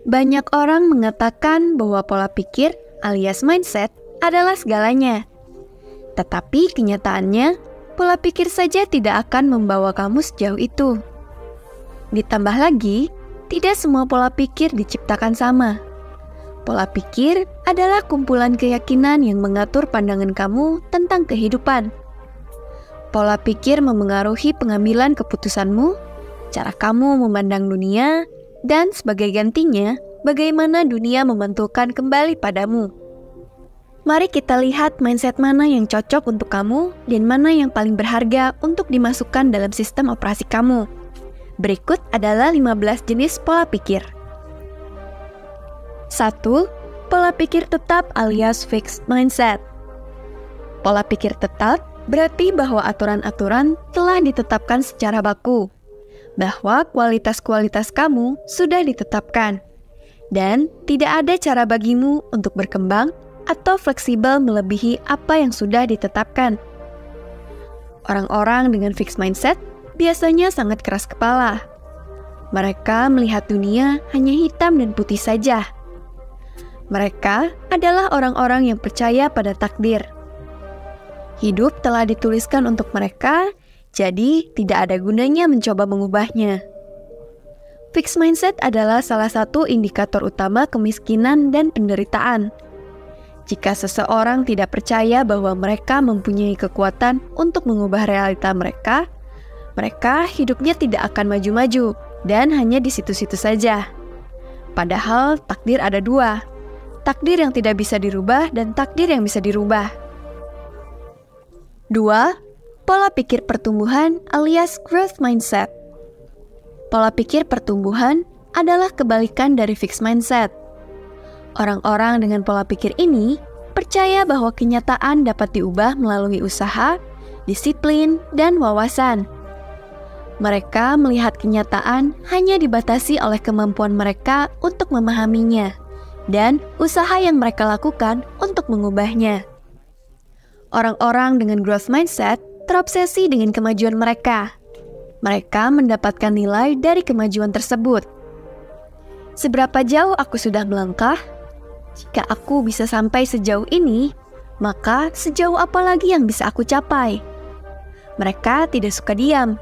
Banyak orang mengatakan bahwa pola pikir alias mindset adalah segalanya. Tetapi kenyataannya, pola pikir saja tidak akan membawa kamu sejauh itu. Ditambah lagi, tidak semua pola pikir diciptakan sama. Pola pikir adalah kumpulan keyakinan yang mengatur pandangan kamu tentang kehidupan. Pola pikir memengaruhi pengambilan keputusanmu, cara kamu memandang dunia, dan sebagai gantinya, bagaimana dunia memantulkan kembali padamu. Mari kita lihat mindset mana yang cocok untuk kamu dan mana yang paling berharga untuk dimasukkan dalam sistem operasi kamu. Berikut adalah 15 jenis pola pikir. 1. Pola pikir tetap alias fixed mindset. Pola pikir tetap berarti bahwa aturan-aturan telah ditetapkan secara baku, bahwa kualitas-kualitas kamu sudah ditetapkan, dan tidak ada cara bagimu untuk berkembang atau fleksibel melebihi apa yang sudah ditetapkan. Orang-orang dengan fixed mindset biasanya sangat keras kepala. Mereka melihat dunia hanya hitam dan putih saja. Mereka adalah orang-orang yang percaya pada takdir. Hidup telah dituliskan untuk mereka, jadi tidak ada gunanya mencoba mengubahnya. Fixed mindset adalah salah satu indikator utama kemiskinan dan penderitaan. Jika seseorang tidak percaya bahwa mereka mempunyai kekuatan untuk mengubah realita mereka, mereka hidupnya tidak akan maju-maju dan hanya di situ-situ saja. Padahal takdir ada dua, takdir yang tidak bisa dirubah dan takdir yang bisa dirubah. 2. Pola pikir pertumbuhan alias growth mindset. Pola pikir pertumbuhan adalah kebalikan dari fixed mindset. Orang-orang dengan pola pikir ini percaya bahwa kenyataan dapat diubah melalui usaha, disiplin, dan wawasan. Mereka melihat kenyataan hanya dibatasi oleh kemampuan mereka untuk memahaminya dan usaha yang mereka lakukan untuk mengubahnya. Orang-orang dengan growth mindset terobsesi dengan kemajuan mereka. Mereka mendapatkan nilai dari kemajuan tersebut. Seberapa jauh aku sudah melangkah? Jika aku bisa sampai sejauh ini, maka sejauh apa lagi yang bisa aku capai? Mereka tidak suka diam.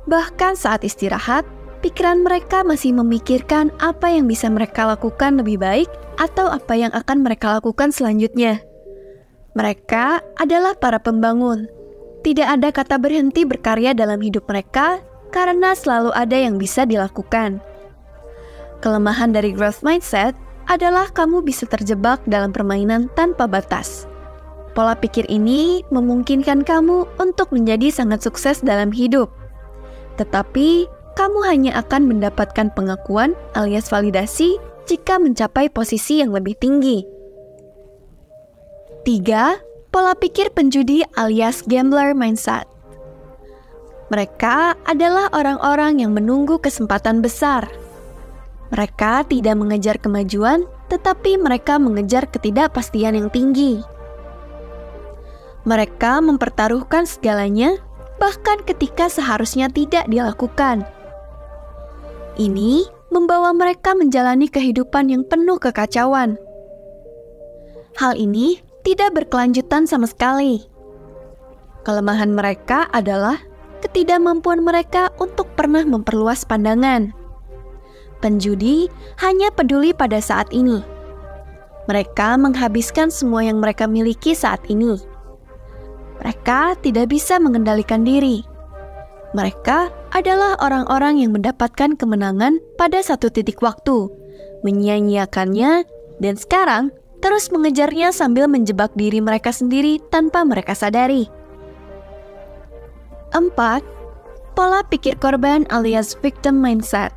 Bahkan saat istirahat, pikiran mereka masih memikirkan apa yang bisa mereka lakukan lebih baik atau apa yang akan mereka lakukan selanjutnya. Mereka adalah para pembangun. Tidak ada kata berhenti berkarya dalam hidup mereka karena selalu ada yang bisa dilakukan. Kelemahan dari growth mindset adalah kamu bisa terjebak dalam permainan tanpa batas. Pola pikir ini memungkinkan kamu untuk menjadi sangat sukses dalam hidup. Tetapi, kamu hanya akan mendapatkan pengakuan alias validasi jika mencapai posisi yang lebih tinggi. 3. Pola pikir penjudi alias gambler mindset. Mereka adalah orang-orang yang menunggu kesempatan besar. Mereka tidak mengejar kemajuan, tetapi mereka mengejar ketidakpastian yang tinggi. Mereka mempertaruhkan segalanya, bahkan ketika seharusnya tidak dilakukan. Ini membawa mereka menjalani kehidupan yang penuh kekacauan. Hal ini tidak berkelanjutan sama sekali. Kelemahan mereka adalah ketidakmampuan mereka untuk pernah memperluas pandangan. Penjudi hanya peduli pada saat ini. Mereka menghabiskan semua yang mereka miliki saat ini. Mereka tidak bisa mengendalikan diri. Mereka adalah orang-orang yang mendapatkan kemenangan pada satu titik waktu, menyia-nyiakannya, dan sekarang terus mengejarnya sambil menjebak diri mereka sendiri tanpa mereka sadari. 4. Pola pikir korban alias victim mindset.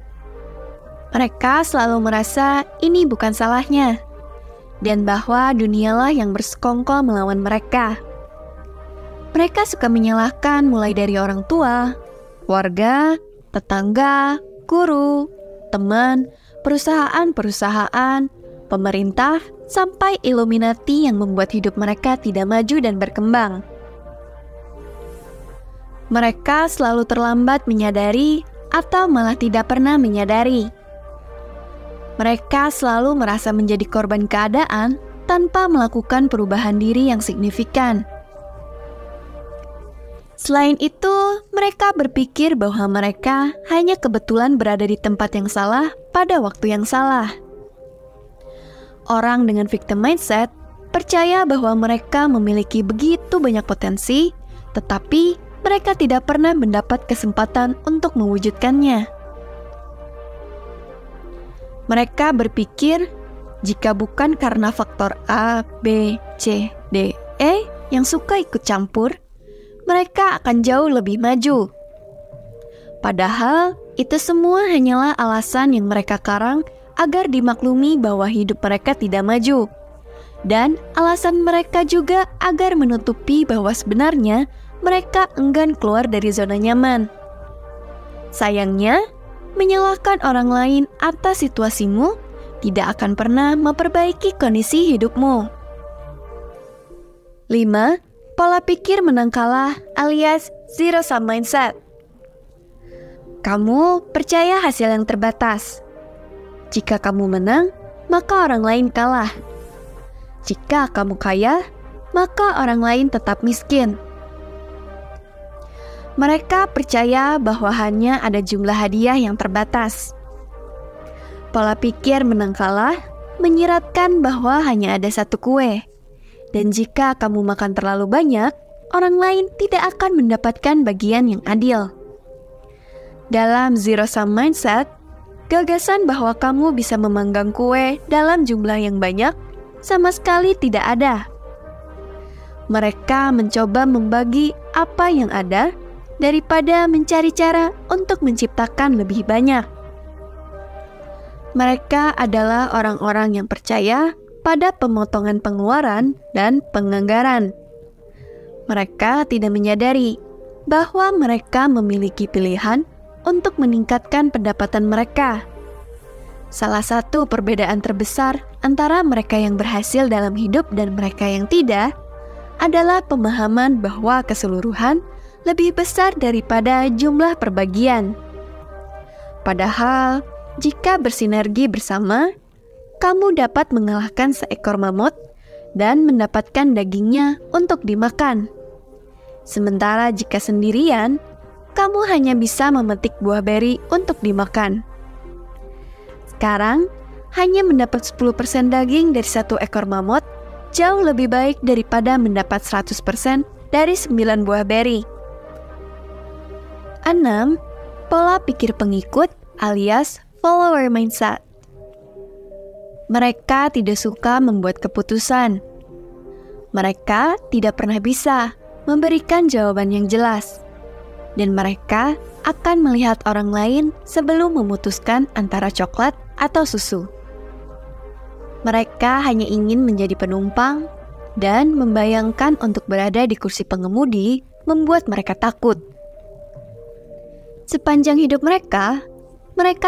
Mereka selalu merasa ini bukan salahnya, dan bahwa dunialah yang bersekongkol melawan mereka. Mereka suka menyalahkan mulai dari orang tua, keluarga, tetangga, guru, teman, perusahaan-perusahaan, pemerintah, sampai Illuminati yang membuat hidup mereka tidak maju dan berkembang. Mereka selalu terlambat menyadari atau malah tidak pernah menyadari. Mereka selalu merasa menjadi korban keadaan tanpa melakukan perubahan diri yang signifikan. Selain itu, mereka berpikir bahwa mereka hanya kebetulan berada di tempat yang salah pada waktu yang salah. Orang dengan victim mindset percaya bahwa mereka memiliki begitu banyak potensi, tetapi mereka tidak pernah mendapat kesempatan untuk mewujudkannya. Mereka berpikir, jika bukan karena faktor A, B, C, D, E yang suka ikut campur, mereka akan jauh lebih maju. Padahal, itu semua hanyalah alasan yang mereka karang agar dimaklumi bahwa hidup mereka tidak maju. Dan alasan mereka juga agar menutupi bahwa sebenarnya mereka enggan keluar dari zona nyaman. Sayangnya, menyalahkan orang lain atas situasimu tidak akan pernah memperbaiki kondisi hidupmu. 5. Pola pikir menang kalah alias zero-sum mindset. Kamu percaya hasil yang terbatas. Jika kamu menang, maka orang lain kalah. Jika kamu kaya, maka orang lain tetap miskin. Mereka percaya bahwa hanya ada jumlah hadiah yang terbatas. Pola pikir menang kalah menyiratkan bahwa hanya ada satu kue. Dan jika kamu makan terlalu banyak, orang lain tidak akan mendapatkan bagian yang adil. Dalam zero-sum mindset, gagasan bahwa kamu bisa memanggang kue dalam jumlah yang banyak sama sekali tidak ada. Mereka mencoba membagi apa yang ada daripada mencari cara untuk menciptakan lebih banyak. Mereka adalah orang-orang yang percaya pada pemotongan pengeluaran dan penganggaran. Mereka tidak menyadari bahwa mereka memiliki pilihan untuk meningkatkan pendapatan mereka. Salah satu perbedaan terbesar antara mereka yang berhasil dalam hidup dan mereka yang tidak adalah pemahaman bahwa keseluruhan lebih besar daripada jumlah perbagian. Padahal, jika bersinergi bersama, kamu dapat mengalahkan seekor mamut dan mendapatkan dagingnya untuk dimakan. Sementara jika sendirian, kamu hanya bisa memetik buah beri untuk dimakan. Sekarang, hanya mendapat 10% daging dari satu ekor mamut jauh lebih baik daripada mendapat 100% dari 9 buah beri. 6. Pola pikir pengikut alias follower mindset. Mereka tidak suka membuat keputusan. Mereka tidak pernah bisa memberikan jawaban yang jelas. Dan mereka akan melihat orang lain sebelum memutuskan antara coklat atau susu. Mereka hanya ingin menjadi penumpang dan membayangkan untuk berada di kursi pengemudi membuat mereka takut. Sepanjang hidup mereka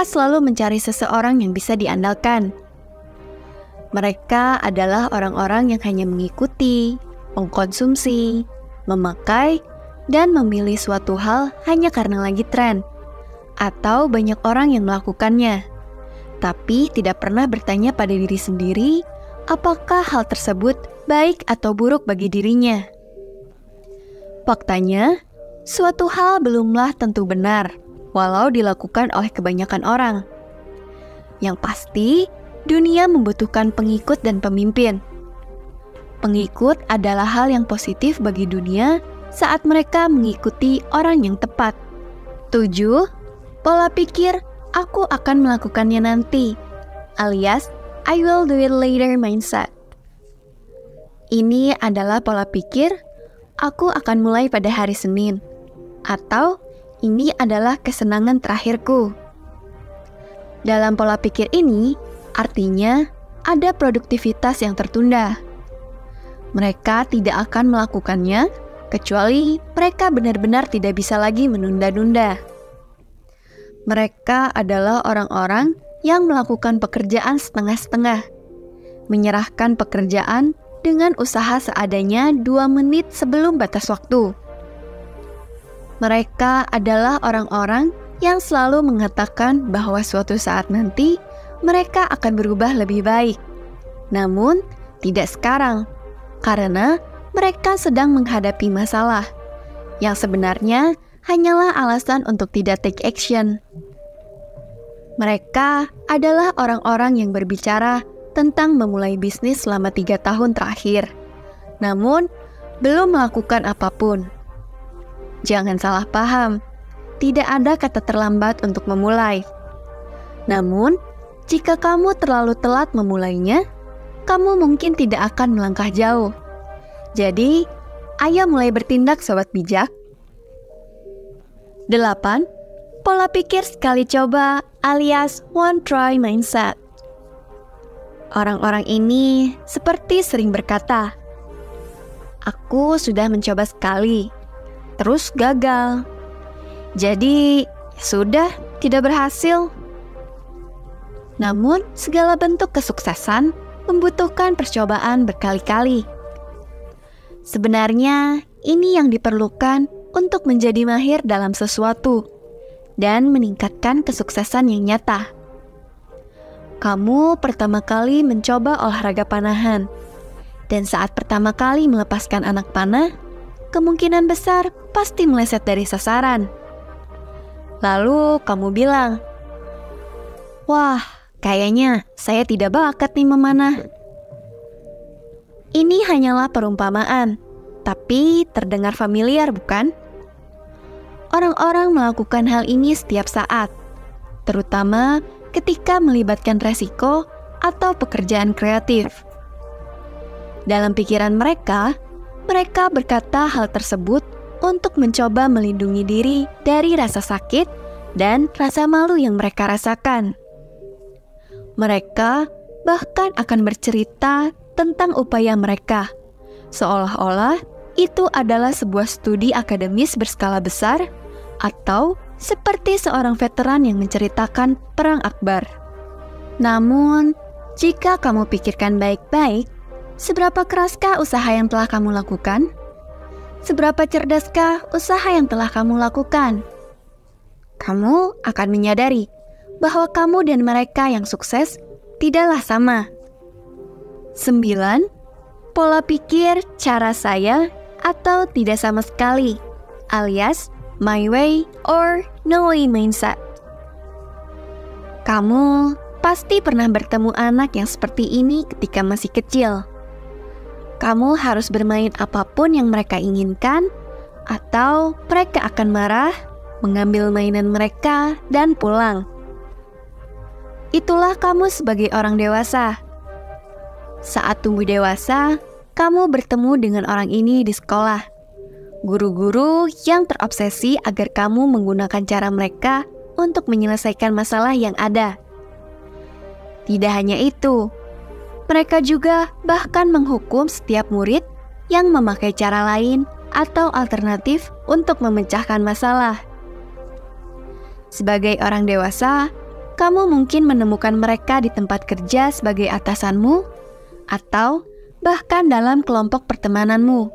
selalu mencari seseorang yang bisa diandalkan. Mereka adalah orang-orang yang hanya mengikuti, mengkonsumsi, memakai, dan memilih suatu hal hanya karena lagi tren, atau banyak orang yang melakukannya, tapi tidak pernah bertanya pada diri sendiri apakah hal tersebut baik atau buruk bagi dirinya. Faktanya, suatu hal belumlah tentu benar, walau dilakukan oleh kebanyakan orang. Yang pasti, dunia membutuhkan pengikut dan pemimpin. Pengikut adalah hal yang positif bagi dunia saat mereka mengikuti orang yang tepat. 7. Pola pikir aku akan melakukannya nanti, alias I will do it later mindset. Ini adalah pola pikir aku akan mulai pada hari Senin, atau ini adalah kesenangan terakhirku. Dalam pola pikir ini, artinya ada produktivitas yang tertunda. Mereka tidak akan melakukannya kecuali mereka benar-benar tidak bisa lagi menunda-nunda. Mereka adalah orang-orang yang melakukan pekerjaan setengah-setengah, menyerahkan pekerjaan dengan usaha seadanya 2 menit sebelum batas waktu. Mereka adalah orang-orang yang selalu mengatakan bahwa suatu saat nanti mereka akan berubah lebih baik. Namun, tidak sekarang, karena mereka sedang menghadapi masalah yang sebenarnya hanyalah alasan untuk tidak take action. Mereka adalah orang-orang yang berbicara tentang memulai bisnis selama 3 tahun terakhir, namun belum melakukan apapun. Jangan salah paham, tidak ada kata terlambat untuk memulai. Namun, jika kamu terlalu telat memulainya, kamu mungkin tidak akan melangkah jauh. Jadi, ayo mulai bertindak sobat bijak. 8. Pola pikir sekali coba alias one try mindset. Orang-orang ini seperti sering berkata, "Aku sudah mencoba sekali, terus gagal. Jadi, sudah tidak berhasil." Namun, segala bentuk kesuksesan membutuhkan percobaan berkali-kali. Sebenarnya, ini yang diperlukan untuk menjadi mahir dalam sesuatu dan meningkatkan kesuksesan yang nyata. Kamu pertama kali mencoba olahraga panahan, dan saat pertama kali melepaskan anak panah, kemungkinan besar pasti meleset dari sasaran. Lalu kamu bilang, "Wah, kayaknya saya tidak bakat nih memanah." Ini hanyalah perumpamaan, tapi terdengar familiar bukan? Orang-orang melakukan hal ini setiap saat, terutama ketika melibatkan resiko atau pekerjaan kreatif. Dalam pikiran mereka berkata hal tersebut untuk mencoba melindungi diri dari rasa sakit dan rasa malu yang mereka rasakan. Mereka bahkan akan bercerita tentang upaya mereka, seolah-olah itu adalah sebuah studi akademis berskala besar atau seperti seorang veteran yang menceritakan Perang Akbar. Namun, jika kamu pikirkan baik-baik, seberapa keraskah usaha yang telah kamu lakukan? Seberapa cerdaskah usaha yang telah kamu lakukan? Kamu akan menyadari bahwa kamu dan mereka yang sukses tidaklah sama. 9. Pola pikir cara saya atau tidak sama sekali, alias my way or no way mindset. Kamu pasti pernah bertemu anak yang seperti ini ketika masih kecil. Kamu harus bermain apapun yang mereka inginkan, atau mereka akan marah, mengambil mainan mereka, dan pulang. Itulah kamu sebagai orang dewasa. Saat tumbuh dewasa, kamu bertemu dengan orang ini di sekolah. Guru-guru yang terobsesi agar kamu menggunakan cara mereka untuk menyelesaikan masalah yang ada. Tidak hanya itu, mereka juga bahkan menghukum setiap murid yang memakai cara lain atau alternatif untuk memecahkan masalah. Sebagai orang dewasa, kamu mungkin menemukan mereka di tempat kerja sebagai atasanmu, atau bahkan dalam kelompok pertemananmu,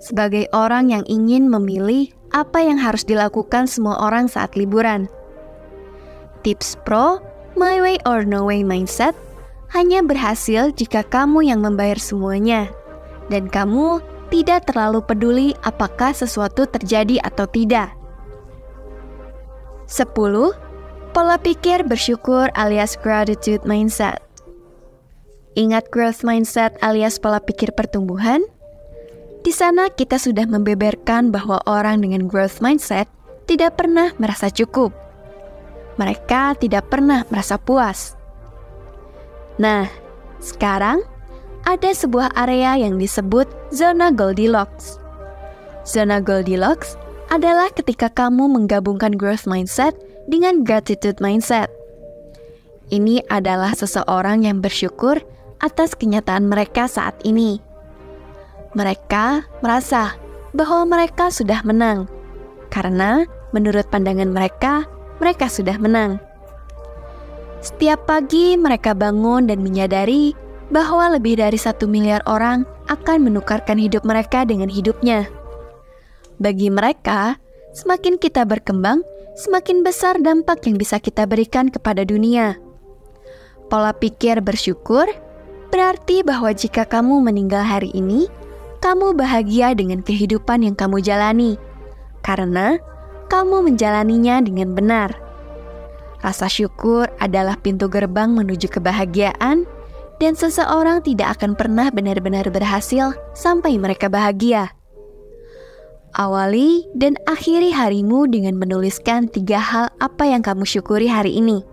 sebagai orang yang ingin memilih apa yang harus dilakukan semua orang saat liburan. Tips pro, my way or no way mindset, hanya berhasil jika kamu yang membayar semuanya, dan kamu tidak terlalu peduli apakah sesuatu terjadi atau tidak. 10. Pola pikir bersyukur alias gratitude mindset. Ingat growth mindset alias pola pikir pertumbuhan? Di sana kita sudah membeberkan bahwa orang dengan growth mindset tidak pernah merasa cukup. Mereka tidak pernah merasa puas. Nah, sekarang ada sebuah area yang disebut zona Goldilocks. Zona Goldilocks adalah ketika kamu menggabungkan growth mindset dengan gratitude mindset. Ini adalah seseorang yang bersyukur atas kenyataan mereka saat ini. Mereka merasa bahwa mereka sudah menang, karena menurut pandangan mereka, mereka sudah menang. Setiap pagi mereka bangun dan menyadari bahwa lebih dari 1 miliar orang akan menukarkan hidup mereka dengan hidupnya. Bagi mereka, semakin kita berkembang, semakin besar dampak yang bisa kita berikan kepada dunia. Pola pikir bersyukur berarti bahwa jika kamu meninggal hari ini, kamu bahagia dengan kehidupan yang kamu jalani, karena kamu menjalaninya dengan benar. Rasa syukur adalah pintu gerbang menuju kebahagiaan, dan seseorang tidak akan pernah benar-benar berhasil sampai mereka bahagia. Awali dan akhiri harimu dengan menuliskan 3 hal apa yang kamu syukuri hari ini.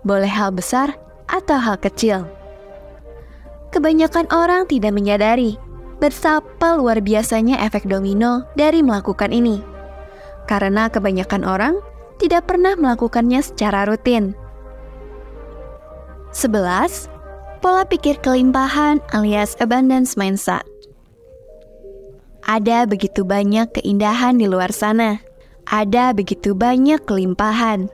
Boleh hal besar atau hal kecil. Kebanyakan orang tidak menyadari betapa luar biasanya efek domino dari melakukan ini. Karena kebanyakan orang tidak pernah melakukannya secara rutin. 11. Pola pikir kelimpahan alias abundance mindset. Ada begitu banyak keindahan di luar sana. Ada begitu banyak kelimpahan.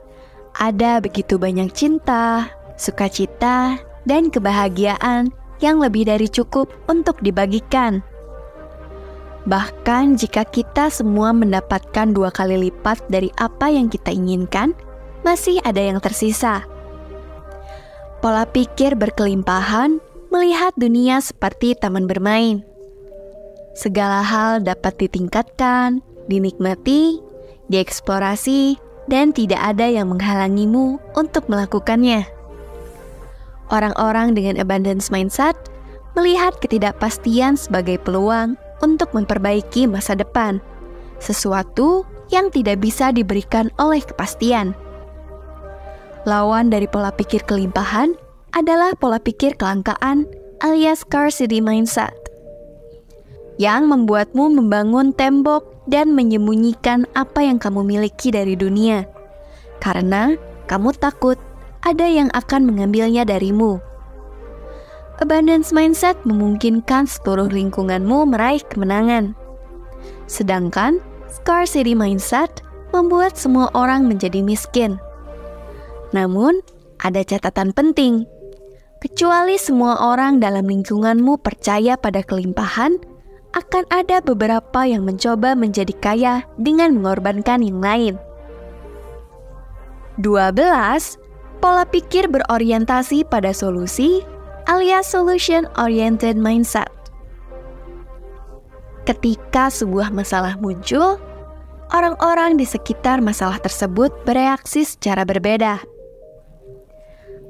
Ada begitu banyak cinta, sukacita, dan kebahagiaan yang lebih dari cukup untuk dibagikan. Bahkan jika kita semua mendapatkan 2 kali lipat dari apa yang kita inginkan, masih ada yang tersisa. Pola pikir berkelimpahan melihat dunia seperti taman bermain. Segala hal dapat ditingkatkan, dinikmati, dieksplorasi, dan tidak ada yang menghalangimu untuk melakukannya. Orang-orang dengan abundance mindset melihat ketidakpastian sebagai peluang untuk memperbaiki masa depan, sesuatu yang tidak bisa diberikan oleh kepastian. Lawan dari pola pikir kelimpahan adalah pola pikir kelangkaan alias scarcity mindset, yang membuatmu membangun tembok dan menyembunyikan apa yang kamu miliki dari dunia, karena kamu takut ada yang akan mengambilnya darimu. Abundance mindset memungkinkan seluruh lingkunganmu meraih kemenangan. Sedangkan scarcity mindset membuat semua orang menjadi miskin. Namun, ada catatan penting. Kecuali semua orang dalam lingkunganmu percaya pada kelimpahan, akan ada beberapa yang mencoba menjadi kaya dengan mengorbankan yang lain. 12. Pola pikir berorientasi pada solusi alias solution-oriented mindset. Ketika sebuah masalah muncul, orang-orang di sekitar masalah tersebut bereaksi secara berbeda.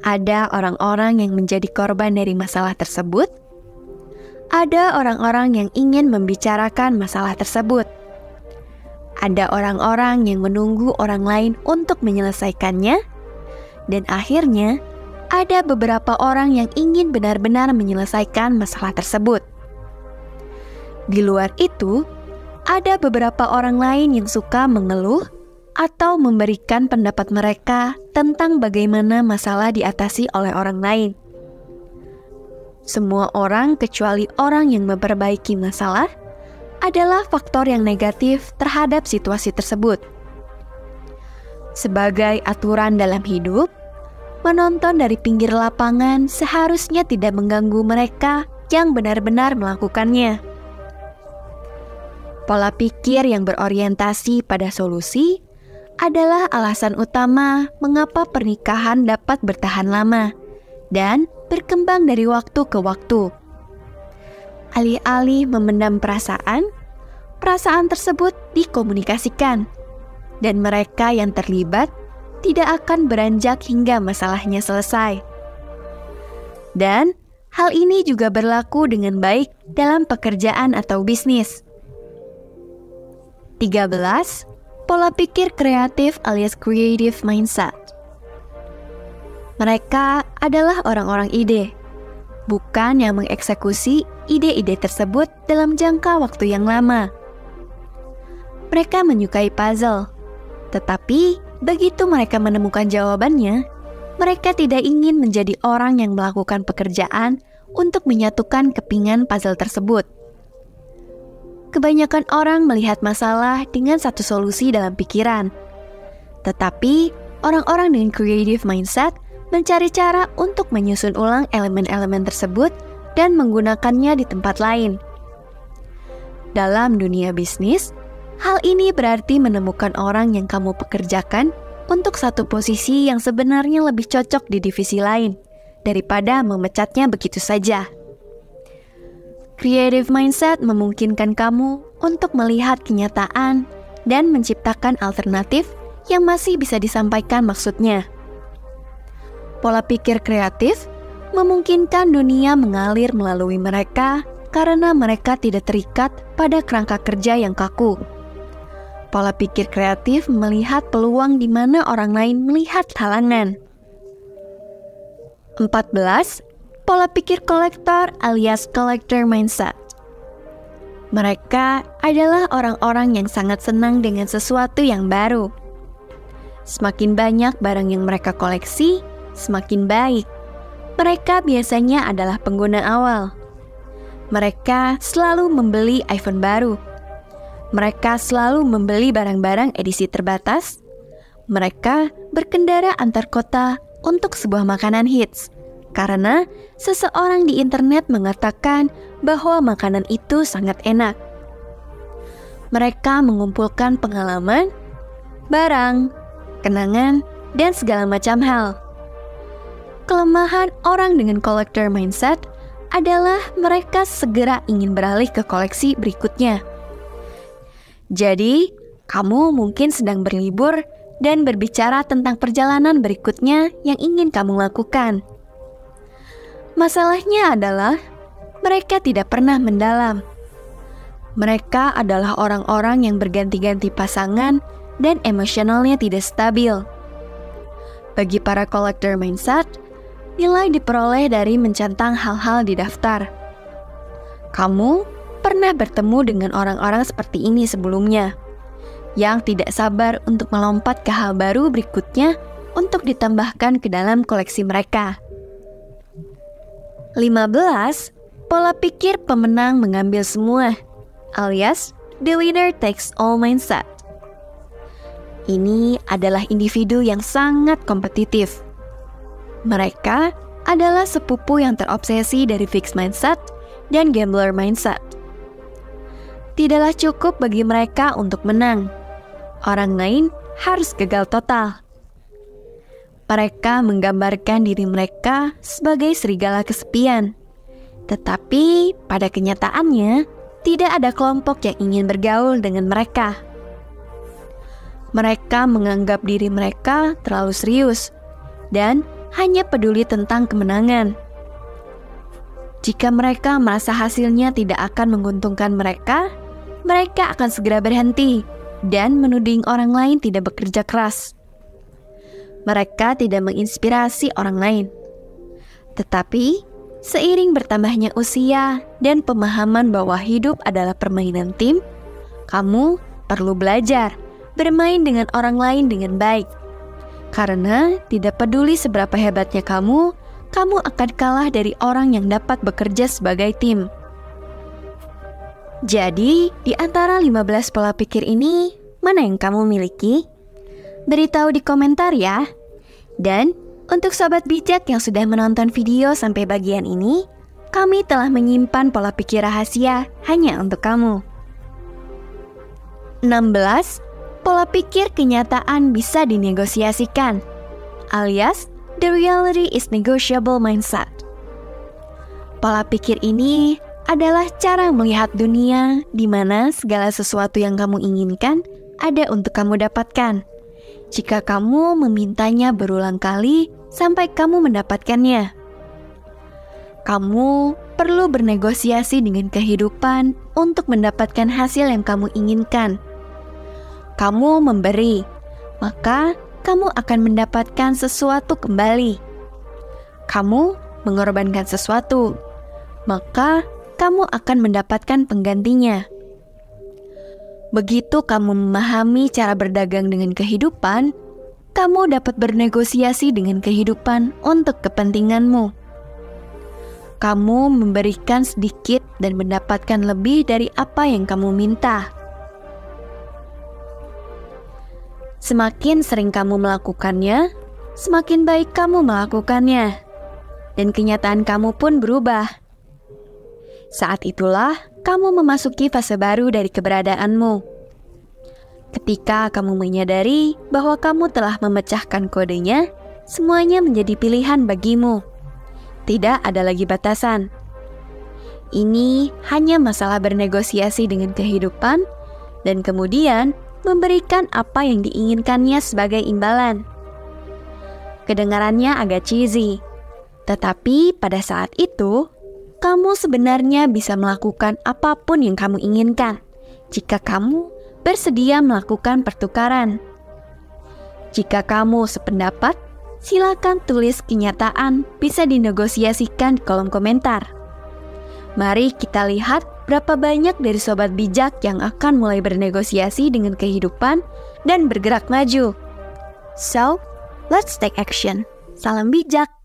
Ada orang-orang yang menjadi korban dari masalah tersebut. Ada orang-orang yang ingin membicarakan masalah tersebut. Ada orang-orang yang menunggu orang lain untuk menyelesaikannya. Dan akhirnya, ada beberapa orang yang ingin benar-benar menyelesaikan masalah tersebut. Di luar itu, ada beberapa orang lain yang suka mengeluh atau memberikan pendapat mereka tentang bagaimana masalah diatasi oleh orang lain. Semua orang kecuali orang yang memperbaiki masalah adalah faktor yang negatif terhadap situasi tersebut. Sebagai aturan dalam hidup, menonton dari pinggir lapangan seharusnya tidak mengganggu mereka yang benar-benar melakukannya. Pola pikir yang berorientasi pada solusi adalah alasan utama mengapa pernikahan dapat bertahan lama dan berkembang dari waktu ke waktu. Alih-alih memendam perasaan tersebut dikomunikasikan, dan mereka yang terlibat tidak akan beranjak hingga masalahnya selesai. Dan hal ini juga berlaku dengan baik dalam pekerjaan atau bisnis. 13. Pola pikir kreatif alias creative mindset. Mereka adalah orang-orang ide, bukan yang mengeksekusi ide-ide tersebut dalam jangka waktu yang lama. Mereka menyukai puzzle, tetapi begitu mereka menemukan jawabannya, mereka tidak ingin menjadi orang yang melakukan pekerjaan untuk menyatukan kepingan puzzle tersebut. Kebanyakan orang melihat masalah dengan satu solusi dalam pikiran, tetapi orang-orang dengan creative mindset mencari cara untuk menyusun ulang elemen-elemen tersebut dan menggunakannya di tempat lain. Dalam dunia bisnis, hal ini berarti menemukan orang yang kamu pekerjakan untuk satu posisi yang sebenarnya lebih cocok di divisi lain, daripada memecatnya begitu saja. Creative mindset memungkinkan kamu untuk melihat kenyataan dan menciptakan alternatif yang masih bisa disampaikan maksudnya. Pola pikir kreatif memungkinkan dunia mengalir melalui mereka karena mereka tidak terikat pada kerangka kerja yang kaku. Pola pikir kreatif melihat peluang di mana orang lain melihat halangan. 14. Pola pikir kolektor alias collector mindset. Mereka adalah orang-orang yang sangat senang dengan sesuatu yang baru. Semakin banyak barang yang mereka koleksi, semakin baik. Mereka biasanya adalah pengguna awal. Mereka selalu membeli iPhone baru. Mereka selalu membeli barang-barang edisi terbatas. Mereka berkendara antar kota untuk sebuah makanan hits, karena seseorang di internet mengatakan bahwa makanan itu sangat enak. Mereka mengumpulkan pengalaman, barang, kenangan, dan segala macam hal. Kelemahan orang dengan collector mindset adalah mereka segera ingin beralih ke koleksi berikutnya. Jadi, kamu mungkin sedang berlibur dan berbicara tentang perjalanan berikutnya yang ingin kamu lakukan. Masalahnya adalah mereka tidak pernah mendalam. Mereka adalah orang-orang yang berganti-ganti pasangan dan emosionalnya tidak stabil. Bagi para collector mindset, nilai diperoleh dari mencentang hal-hal di daftar. Kamu pernah bertemu dengan orang-orang seperti ini sebelumnya, yang tidak sabar untuk melompat ke hal baru berikutnya untuk ditambahkan ke dalam koleksi mereka. 15. Pola pikir pemenang mengambil semua, alias the winner takes all mindset. Ini adalah individu yang sangat kompetitif. Mereka adalah sepupu yang terobsesi dari fixed mindset dan gambler mindset. Tidaklah cukup bagi mereka untuk menang. Orang lain harus gagal total. Mereka menggambarkan diri mereka sebagai serigala kesepian. Tetapi pada kenyataannya, tidak ada kelompok yang ingin bergaul dengan mereka. Mereka menganggap diri mereka terlalu serius dan hanya peduli tentang kemenangan. Jika mereka merasa hasilnya tidak akan menguntungkan mereka, mereka akan segera berhenti dan menuding orang lain tidak bekerja keras. Mereka tidak menginspirasi orang lain. Tetapi, seiring bertambahnya usia dan pemahaman bahwa hidup adalah permainan tim, kamu perlu belajar bermain dengan orang lain dengan baik. Karena tidak peduli seberapa hebatnya kamu akan kalah dari orang yang dapat bekerja sebagai tim. Jadi, di antara 15 pola pikir ini, mana yang kamu miliki? Beritahu di komentar ya. Dan untuk sobat bijak yang sudah menonton video sampai bagian ini, kami telah menyimpan pola pikir rahasia hanya untuk kamu. 16. Pola pikir kenyataan bisa dinegosiasikan, alias the reality is negotiable mindset. Pola pikir ini adalah cara melihat dunia di mana segala sesuatu yang kamu inginkan ada untuk kamu dapatkan. Jika kamu memintanya berulang kali sampai kamu mendapatkannya. Kamu perlu bernegosiasi dengan kehidupan untuk mendapatkan hasil yang kamu inginkan. Kamu memberi, maka kamu akan mendapatkan sesuatu kembali. Kamu mengorbankan sesuatu, maka kamu akan mendapatkan penggantinya. Begitu kamu memahami cara berdagang dengan kehidupan, kamu dapat bernegosiasi dengan kehidupan untuk kepentinganmu. Kamu memberikan sedikit dan mendapatkan lebih dari apa yang kamu minta. Semakin sering kamu melakukannya, semakin baik kamu melakukannya, dan kenyataan kamu pun berubah. Saat itulah kamu memasuki fase baru dari keberadaanmu. Ketika kamu menyadari bahwa kamu telah memecahkan kodenya, semuanya menjadi pilihan bagimu. tidak ada lagi batasan. Ini hanya masalah bernegosiasi dengan kehidupan dan kemudian memberikan apa yang diinginkannya sebagai imbalan. Kedengarannya agak cheesy, tetapi pada saat itu, kamu sebenarnya bisa melakukan apapun yang kamu inginkan jika kamu bersedia melakukan pertukaran. Jika kamu sependapat, silakan tulis kenyataan bisa dinegosiasikan di kolom komentar. Mari kita lihat berapa banyak dari sobat bijak yang akan mulai bernegosiasi dengan kehidupan dan bergerak maju. So, let's take action. Salam bijak.